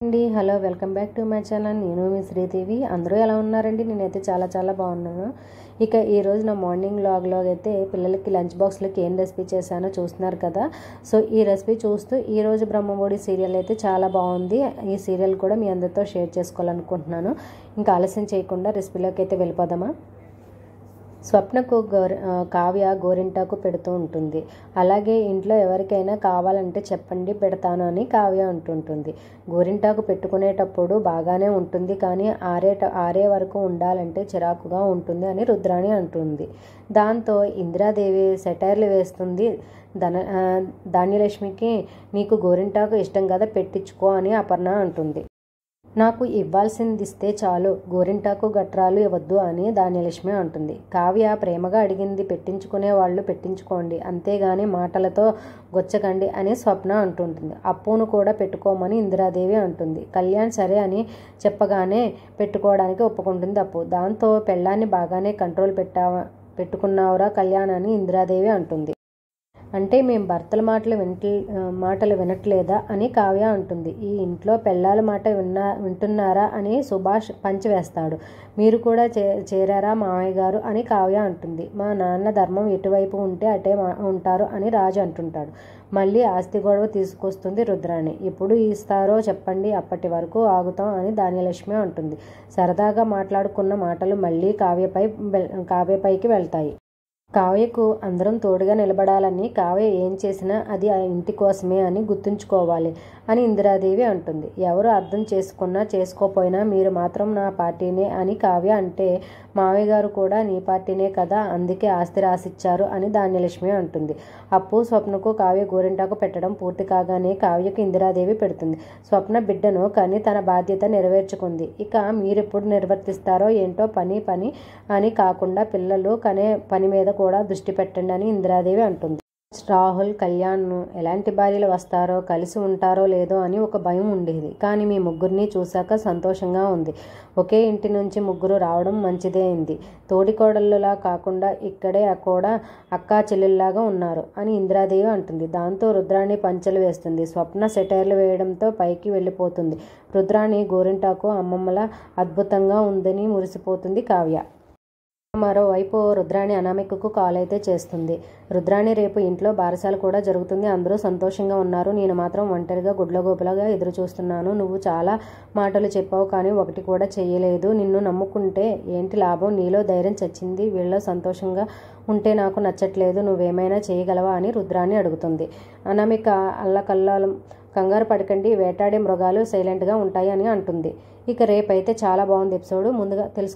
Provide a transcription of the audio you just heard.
అండి hello welcome back to my channel. నేను మీ శ్రీదేవి. అందరూ ఎలా ఉన్నారండి? నేనైతే చాలా చాలా బాగున్నాను. ఇక ఈరోజు నా మార్నింగ్ వ్లాగ్లో అయితే పిల్లలకి లంచ్ బాక్స్లోకి ఏం రెసిపీ చేశానో చూస్తున్నారు కదా. సో ఈ రెసిపీ చూస్తూ ఈరోజు బ్రహ్మముడి సీరియల్ అయితే చాలా బాగుంది. ఈ సీరియల్ కూడా మీ అందరితో షేర్ చేసుకోవాలనుకుంటున్నాను. ఇంకా ఆలస్యం చేయకుండా రెసిపీలోకి అయితే వెళ్ళిపోదామా. స్వప్నకు కావ్య గోరింటాకు పెడుతూ ఉంటుంది. అలాగే ఇంట్లో ఎవరికైనా కావాలంటే చెప్పండి, పెడతాను అని కావ్య అంటుంటుంది. గోరింటాకు పెట్టుకునేటప్పుడు బాగానే ఉంటుంది, కానీ ఆరే వరకు ఉండాలంటే చిరాకుగా ఉంటుంది అని రుద్రాణి అంటుంది. దాంతో ఇందిరాదేవి సెటైర్లు వేస్తుంది. ధాన్యలక్ష్మికి నీకు గోరింటాకు ఇష్టం కదా, పెట్టించుకో అని అపర్ణ అంటుంది. నాకు ఇవ్వాల్సింది ఇస్తే చాలు, గోరింటాకు గట్రాలు ఇవ్వద్దు అని ధాన్యలక్ష్మి అంటుంది. కావ్య ప్రేమగా అడిగింది, పెట్టించుకునే వాళ్ళు పెట్టించుకోండి, అంతేగాని మాటలతో గొచ్చకండి అని స్వప్న అంటుంటుంది. అప్పును కూడా పెట్టుకోమని ఇందిరాదేవి అంటుంది. కళ్యాణ్ సరే అని చెప్పగానే పెట్టుకోవడానికి ఒప్పుకుంటుంది అప్పు. దాంతో పెళ్ళాన్ని బాగానే కంట్రోల్ పెట్టుకున్నావురా కళ్యాణ్ అని ఇందిరాదేవి అంటుంది. అంటే మేము భర్తల మాటలు వినట్లేదా అని కావ్య అంటుంది. ఈ ఇంట్లో పెళ్ళాల మాట వింటున్నారా అని సుభాష్ పంచి వేస్తాడు. మీరు కూడా చేరారా మామయ్య గారు అని కావ్య అంటుంది. మా నాన్న ధర్మం ఎటువైపు ఉంటే అటే ఉంటారు అని రాజు అంటుంటాడు. మళ్ళీ ఆస్తి గొడవ తీసుకొస్తుంది రుద్రాణి. ఎప్పుడు ఇస్తారో చెప్పండి, అప్పటి వరకు ఆగుతాం అని ధాన్యలక్ష్మి అంటుంది. సరదాగా మాట్లాడుకున్న మాటలు మళ్ళీ కావ్యపైకి వెళ్తాయి. కావ్యకు అందరం తోడుగా నిలబడాలని, కావ్య ఏం చేసినా అది ఆ ఇంటి కోసమే అని గుర్తుంచుకోవాలి అని ఇందిరాదేవి అంటుంది. ఎవరు అర్థం చేసుకున్నా చేసుకోపోయినా మీరు మాత్రం నా పార్టీనే అని కావ్య అంటే, మావయ్య గారు కూడా నీ పార్టీనే కదా, అందుకే ఆస్తి రాసిచ్చారు అని ధాన్యలక్ష్మి అంటుంది. అప్పు స్వప్నకు కావ్య గోరింటాకు పెట్టడం పూర్తి కాగానే కావ్యకు ఇందిరాదేవి పెడుతుంది. స్వప్న బిడ్డను కానీ తన బాధ్యత నెరవేర్చుకుంది. ఇక మీరెప్పుడు నిర్వర్తిస్తారో ఏంటో, పని అని కాకుండా పిల్లలు కనే పని మీద కూడా దృష్టి పెట్టండి అని ఇందిరాదేవి అంటుంది. రాహుల్ కళ్యాణ్ను ఎలాంటి భార్యలు వస్తారో, కలిసి ఉంటారో లేదో అని ఒక భయం ఉండేది. కానీ మీ ముగ్గురిని చూశాక సంతోషంగా ఉంది. ఒకే ఇంటి నుంచి ముగ్గురు రావడం మంచిదే అయింది. తోడికోడళ్ళలా కాకుండా ఇక్కడే కూడా అక్కా చెల్లెల్లాగా ఉన్నారు అని ఇందిరాదేవి అంటుంది. దాంతో రుద్రాణి పంచెలు వేస్తుంది. స్వప్న సెటైర్లు వేయడంతో పైకి వెళ్ళిపోతుంది. రుద్రాణి గోరింటాకు అమ్మమ్మలా అద్భుతంగా ఉందని మురిసిపోతుంది కావ్య. మరోవైపు రుద్రాణి అనామికకు కాల్ అయితే చేస్తుంది. రుద్రాణి రేపు ఇంట్లో బారసాల కూడా జరుగుతుంది, అందరూ సంతోషంగా ఉన్నారు, నేను మాత్రం ఒంటరిగా గుడ్లగోపులాగా ఎదురు చూస్తున్నాను. నువ్వు చాలా మాటలు చెప్పావు కానీ ఒకటి కూడా చెయ్యలేదు. నిన్ను నమ్ముకుంటే ఏంటి లాభం, నీలో ధైర్యం చచ్చింది, వీళ్ళలో సంతోషంగా ఉంటే నాకు నచ్చట్లేదు, నువ్వేమైనా చేయగలవా అని రుద్రాణి అడుగుతుంది. అనామిక అల్లకల్లాలం కంగారు పడకండి, వేటాడే మృగాలు సైలెంట్గా ఉంటాయి అని అంటుంది. ఇక రేపైతే చాలా బాగుంది ఎపిసోడ్, ముందుగా తెలుసుకో.